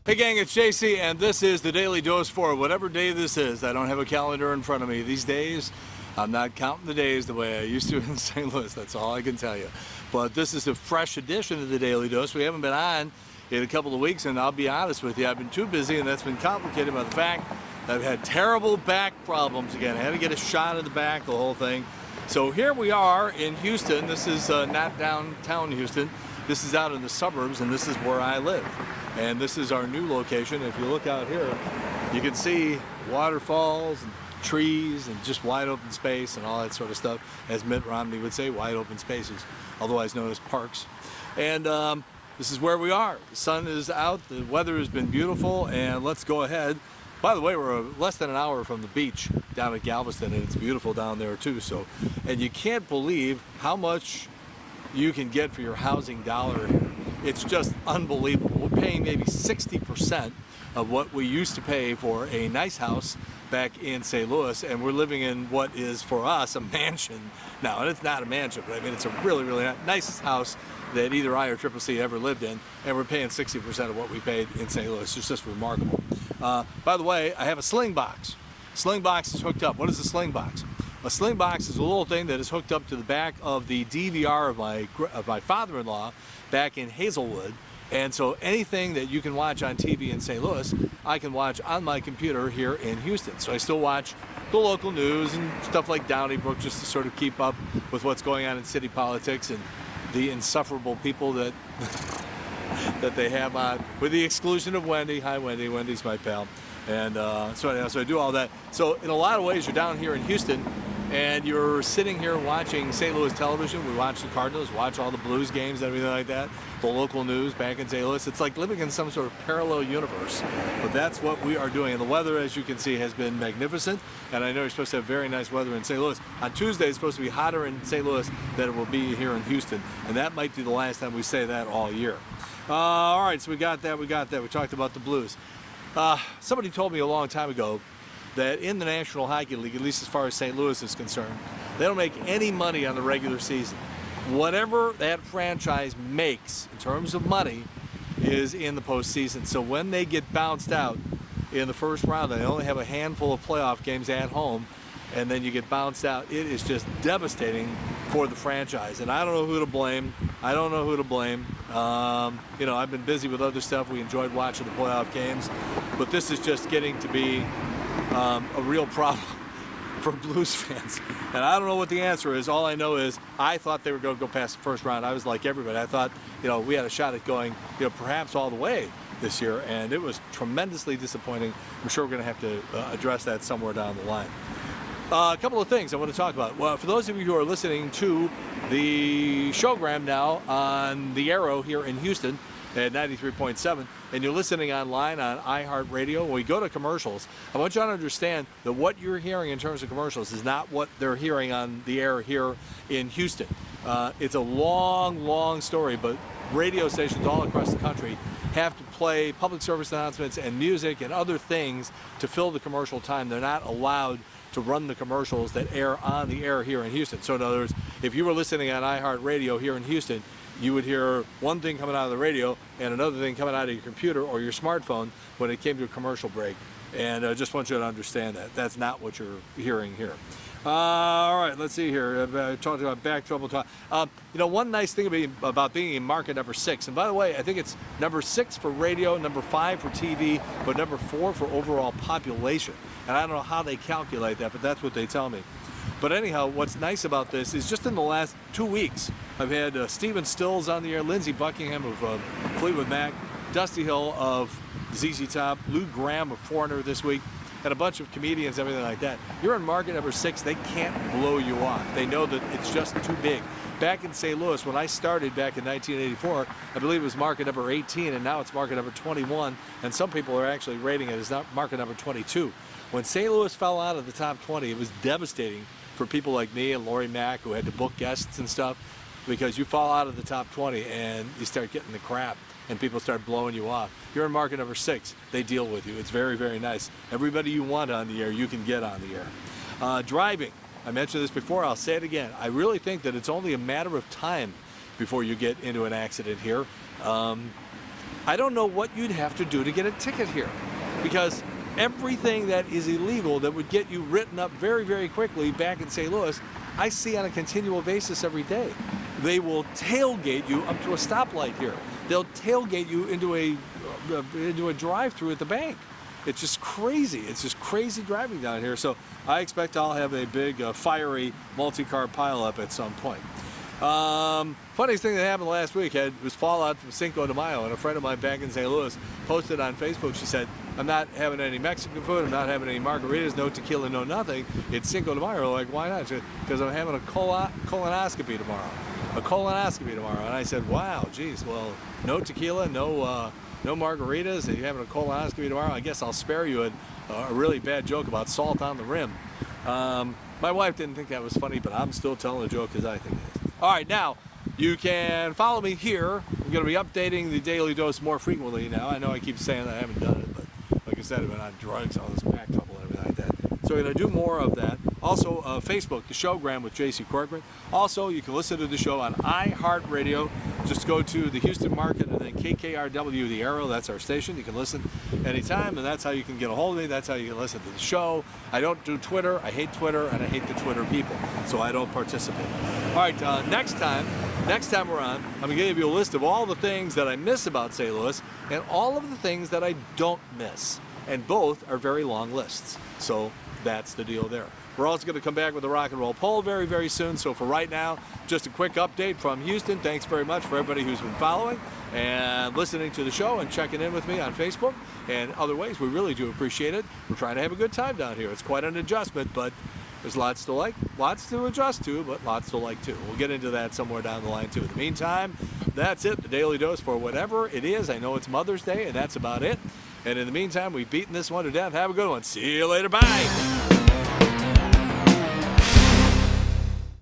Hey gang, it's JC, and this is the Daily Dose for whatever day this is. I don't have a calendar in front of me these days. I'm not counting the days the way I used to in St. Louis, that's all I can tell you. But this is a fresh edition of the Daily Dose. We haven't been on in a couple of weeks, and I'll be honest with you, I've been too busy, and that's been complicated by the fact that I've had terrible back problems again. I had to get a shot in the back, the whole thing. So here we are in Houston. This is not downtown Houston. This is out in the suburbs, and this is where I live. And this is our new location. If you look out here, you can see waterfalls and trees and just wide open space and all that sort of stuff. As Mitt Romney would say, wide open spaces, otherwise known as parks. And this is where we are. The sun is out, the weather has been beautiful, and let's go ahead. By the way, we're less than an hour from the beach down at Galveston, and it's beautiful down there too. So, and you can't believe how much you can get for your housing dollar here. It's just unbelievable. We're paying maybe 60% of what we used to pay for a nice house back in St. Louis, and we're living in what is for us a mansion now. And it's not a mansion, but I mean it's a really, really nice house that either I or Triple C ever lived in, and we're paying 60% of what we paid in St. Louis. It's just remarkable. By the way, I have a Slingbox. Slingbox is hooked up. What is a Slingbox? A Slingbox is a little thing that is hooked up to the back of the DVR of my father-in-law back in Hazelwood. And so anything that you can watch on TV in St. Louis, I can watch on my computer here in Houston. So I still watch the local news and stuff like Donnybrook just to sort of keep up with what's going on in city politics and the insufferable people that that they have on, with the exclusion of Wendy. Hi Wendy, Wendy's my pal. And so I do all that. So in a lot of ways, you're down here in Houston, and you're sitting here watching St. Louis television. We watch the Cardinals, watch all the Blues games, everything like that, the local news back in St. Louis. It's like living in some sort of parallel universe. But that's what we are doing. And the weather, as you can see, has been magnificent. And I know you're supposed to have very nice weather in St. Louis. On Tuesday, it's supposed to be hotter in St. Louis than it will be here in Houston. And that might be the last time we say that all year. All right, so we got that. We talked about the Blues. Somebody told me a long time ago that in the National Hockey League, at least as far as St. Louis is concerned, they don't make any money on the regular season. Whatever that franchise makes in terms of money is in the postseason. So when they get bounced out in the first round, they only have a handful of playoff games at home, and then you get bounced out. It is just devastating for the franchise. And I don't know who to blame. You know, I've been busy with other stuff. We enjoyed watching the playoff games, but this is just getting to be a real problem for Blues fans. And I don't know what the answer is. All I know is I thought they were going to go past the first round. I was like everybody. I thought, you know, we had a shot at going, you know, perhaps all the way this year, and it was tremendously disappointing. I'm sure we're going to have to address that somewhere down the line. A couple of things I want to talk about. Well, for those of you who are listening to the showgram now on the Arrow here in Houston at 93.7, and you're listening online on iHeartRadio, when we go to commercials, I want you to understand that what you're hearing in terms of commercials is not what they're hearing on the air here in Houston. It's a long, long story, but radio stations all across the country have to play public service announcements and music and other things to fill the commercial time. They're not allowed to run the commercials that air on the air here in Houston. So in other words, if you were listening on iHeartRadio here in Houston, you would hear one thing coming out of the radio and another thing coming out of your computer or your smartphone when it came to a commercial break. And I just want you to understand that. That's not what you're hearing here. All right, let's see here. Talking about back trouble talk. You know, one nice thing about being in market number 6, and by the way, I think it's number 6 for radio, number 5 for TV, but number 4 for overall population. And I don't know how they calculate that, but that's what they tell me. But anyhow, what's nice about this is just in the last 2 weeks, I've had Stephen Stills on the air, Lindsey Buckingham of Fleetwood Mac, Dusty Hill of ZZ Top, Lou Gramm of Foreigner this week, and a bunch of comedians, everything like that. You're in market number 6, they can't blow you off. They know that it's just too big. Back in St. Louis, when I started back in 1984, I believe it was market number 18, and now it's market number 21, and some people are actually rating it as market number 22. When St. Louis fell out of the top 20, it was devastating for people like me and Lori Mack, who had to book guests and stuff, because you fall out of the top 20 and you start getting the crap and people start blowing you off. You're in market number 6, they deal with you. It's very, very nice. Everybody you want on the air, you can get on the air. Driving, I mentioned this before, I'll say it again. I really think that it's only a matter of time before you get into an accident here. I don't know what you'd have to do to get a ticket here, because everything that is illegal that would get you written up very, very quickly back in St. Louis, I see on a continual basis every day. They will tailgate you up to a stoplight here. They'll tailgate you into a drive-through at the bank. It's just crazy. It's just crazy driving down here. So I expect I'll have a big, fiery multi-car pileup at some point. Funniest thing that happened last week was fallout from Cinco de Mayo, and a friend of mine back in St. Louis posted on Facebook. She said, I'm not having any Mexican food, I'm not having any margaritas, no tequila, no nothing. It's Cinco de Mayo. Like, why not? Because I'm having a colonoscopy tomorrow. A colonoscopy tomorrow. And I said, wow, geez, well, no tequila, no margaritas, and you're having a colonoscopy tomorrow. I guess I'll spare you a really bad joke about salt on the rim. My wife didn't think that was funny, but I'm still telling the joke as I think it is. All right, now, you can follow me here. I'm going to be updating the Daily Dose more frequently now. I know I keep saying that I haven't done it, but like I said, I've been on drugs, all this back trouble and everything like that. So we're going to do more of that. Also, Facebook, The Showgram with J.C. Corcoran. Also, you can listen to the show on iHeartRadio. Just go to the Houston market and then KKRW, the arrow, that's our station. You can listen anytime, and that's how you can get a hold of me. That's how you can listen to the show. I don't do Twitter. I hate Twitter, and I hate the Twitter people, so I don't participate. All right, next time we're on, I'm going to give you a list of all the things that I miss about St. Louis and all of the things that I don't miss. And both are very long lists. So that's the deal there. We're also going to come back with a rock and roll poll very, very soon. So for right now, just a quick update from Houston. Thanks very much for everybody who's been following and listening to the show and checking in with me on Facebook and other ways. We really do appreciate it. We're trying to have a good time down here. It's quite an adjustment, but there's lots to like, lots to adjust to, but lots to like too. We'll get into that somewhere down the line too. In the meantime, that's it. The Daily Dose for whatever it is. I know it's Mother's Day, and that's about it. And in the meantime, we've beaten this one to death. Have a good one. See you later. Bye.